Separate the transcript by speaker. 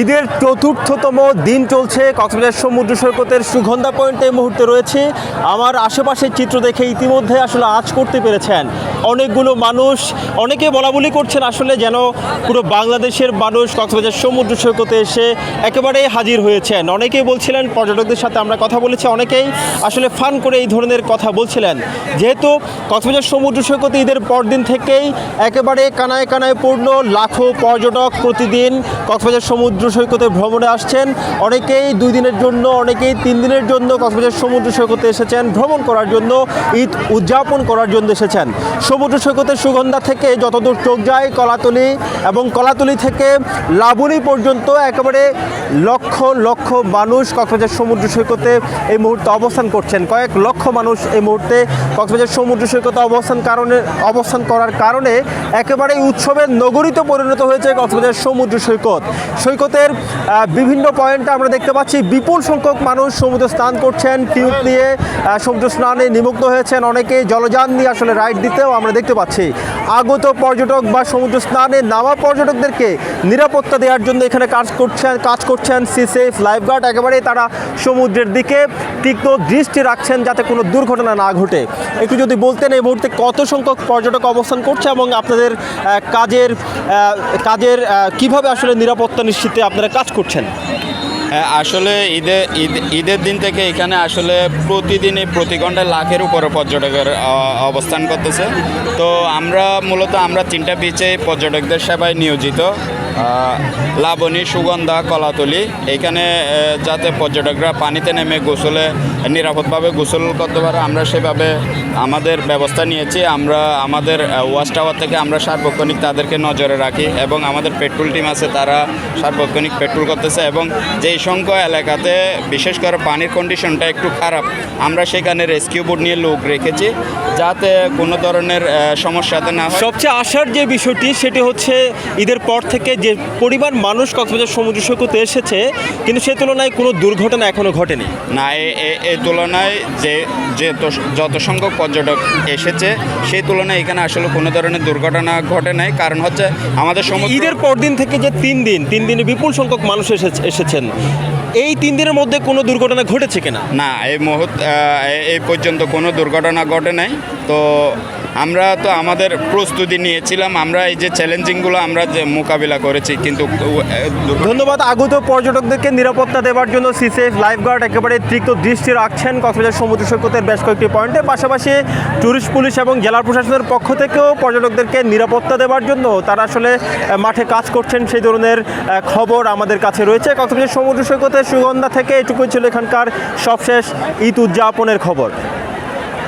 Speaker 1: ঈদের চতুর্থতম দিন চলছে কক্সবাজার সমুদ্র সৈকতের সুগন্ধা পয়েন্টে এই মুহূর্তে রয়েছে। আমার আশেপাশের চিত্র দেখে ইতিমধ্যে আসলে আঁচ করতে পেরেছেন অনেকগুলো মানুষ। অনেকে বলাবলি করছেন আসলে যেন পুরো বাংলাদেশের মানুষ কক্সবাজার সমুদ্র সৈকতে এসে একেবারে হাজির হয়েছেন। অনেকেই বলছিলেন, পর্যটকদের সাথে আমরা কথা বলেছি, অনেকেই আসলে ফান করে এই ধরনের কথা বলছিলেন। যেহেতু কক্সবাজার সমুদ্র সৈকতে ঈদের পরদিন থেকেই একেবারে কানায় কানায় পূর্ণ, লাখো পর্যটক প্রতিদিন কক্সবাজার সমুদ্র সৈকতে ভ্রমণে আসছেন। অনেকেই 2 দিনের জন্য, অনেকেই 3 দিনের জন্য কক্সবাজার সমুদ্র সৈকতে এসেছেন ভ্রমণ করার জন্য, ঈদ উদযাপন করার জন্য এসেছেন। সমুদ্র সৈকতের সুগন্ধা থেকে যতদূর চোখ যায় কলাতলি, এবং কলাতলি থেকে লাবণী পর্যন্ত একেবারে লক্ষ লক্ষ মানুষ কক্সবাজার সমুদ্র সৈকতে এই মুহূর্তে অবস্থান করছেন। কয়েক লক্ষ মানুষ এই মুহূর্তে কক্সবাজার সমুদ্র সৈকতে অবস্থান করার কারণে একেবারে উৎসবের নগরীতে পরিণত হয়েছে কক্সবাজার সমুদ্র সৈকত। সৈকতের বিভিন্ন পয়েন্টে আমরা দেখতে পাচ্ছি বিপুল সংখ্যক মানুষ সমুদ্র স্নান করছেন, টিউব নিয়ে সমুদ্র স্নানে নিমগ্ন হয়েছেন। অনেকেই জলযান নিয়ে আসলে রাইড দিতেও আমরা দেখতে পাচ্ছি। আগত পর্যটক বা সমুদ্র স্নানে নামা পর্যটকদেরকে নিরাপত্তা দেওয়ার জন্য এখানে কাজ করছেন সি সেফ লাইফগার্ড। একেবারেই তারা সমুদ্রের দিকে তীক্ষ্ণ দৃষ্টি রাখছেন যাতে কোনো দুর্ঘটনা না ঘটে। একটু যদি বলতেন এই মুহূর্তে কত সংখ্যক পর্যটক অবস্থান করছে এবং আপনাদের কাজের কিভাবে আসলে নিরাপত্তা নিশ্চিতে আপনারা কাজ করছেন?
Speaker 2: আসলে ঈদের দিন থেকে এখানে আসলে প্রতিদিনই প্রতি ঘন্টায় লাখের উপরে পর্যটকের অবস্থান করতেছে। তো আমরা মূলত 3টা বিচে পর্যটকদের সেবায় নিয়োজিত। লাবণী, সুগন্ধা, কলাতলি। এখানে যাতে পর্যটকরা পানিতে নেমে নিরাপদভাবে গোসল করতে পারে, আমরা সেভাবে আমাদের ব্যবস্থা নিয়েছি। আমরা আমাদের ওয়াচ টাওয়ার থেকে আমরা সার্বক্ষণিক তাদেরকে নজরে রাখি, এবং আমাদের পেট্রোল টিম আছে, তারা সার্বক্ষণিক পেট্রোল করতেছে। এবং যেই সংখ্যক এলাকাতে বিশেষ করে পানির কন্ডিশনটা একটু খারাপ, আমরা সেখানে রেস্কিউ বোট নিয়ে লোক রেখেছি যাতে কোনো ধরনের সমস্যাতে না হয়।
Speaker 1: সবচেয়ে আশার যে বিষয়টি সেটি হচ্ছে ঈদের পর থেকে যে পরিমাণ মানুষ কক্সবাজার সমুদ্র সৈকতে এসেছে, কিন্তু সে তুলনায় কোনো দুর্ঘটনা এখনও ঘটেনি।
Speaker 2: না, এই তুলনায় যত সংখ্যক পর্যটক এসেছে সেই তুলনায় এখানে আসলে কোনো ধরনের দুর্ঘটনা ঘটে নাই। কারণ হচ্ছে আমাদের
Speaker 1: ঈদের পরদিন থেকে যে 3 দিনে বিপুল সংখ্যক মানুষ এসেছেন, এই 3 দিনের মধ্যে কোনো দুর্ঘটনা ঘটেছে কিনা?
Speaker 2: না, এই পর্যন্ত কোনো দুর্ঘটনা ঘটে নাই। তো আমরা তো আমাদের প্রস্তুতি নিয়েছিলাম, আমরা এই যে চ্যালেঞ্জিংগুলো আমরা যে মোকাবিলা করেছি। কিন্তু
Speaker 1: ধন্যবাদ। আগত পর্যটকদেরকে নিরাপত্তা দেওয়ার জন্য সি সেফ লাইফগার্ড একেবারে তীক্ষ্ণ দৃষ্টি রাখছেন কক্সবাজার সমুদ্র সৈকতের বেশ কয়েকটি পয়েন্টে। পাশাপাশি ট্যুরিস্ট পুলিশ এবং জেলা প্রশাসনের পক্ষ থেকেও পর্যটকদেরকে নিরাপত্তা দেওয়ার জন্য তারা আসলে মাঠে কাজ করছেন, সেই ধরনের খবর আমাদের কাছে রয়েছে। কক্সবাজার সমুদ্র সৈকতের সুগন্ধা থেকে এটুকুই ছিল এখানকার সবশেষ ঈদ উদযাপনের খবর।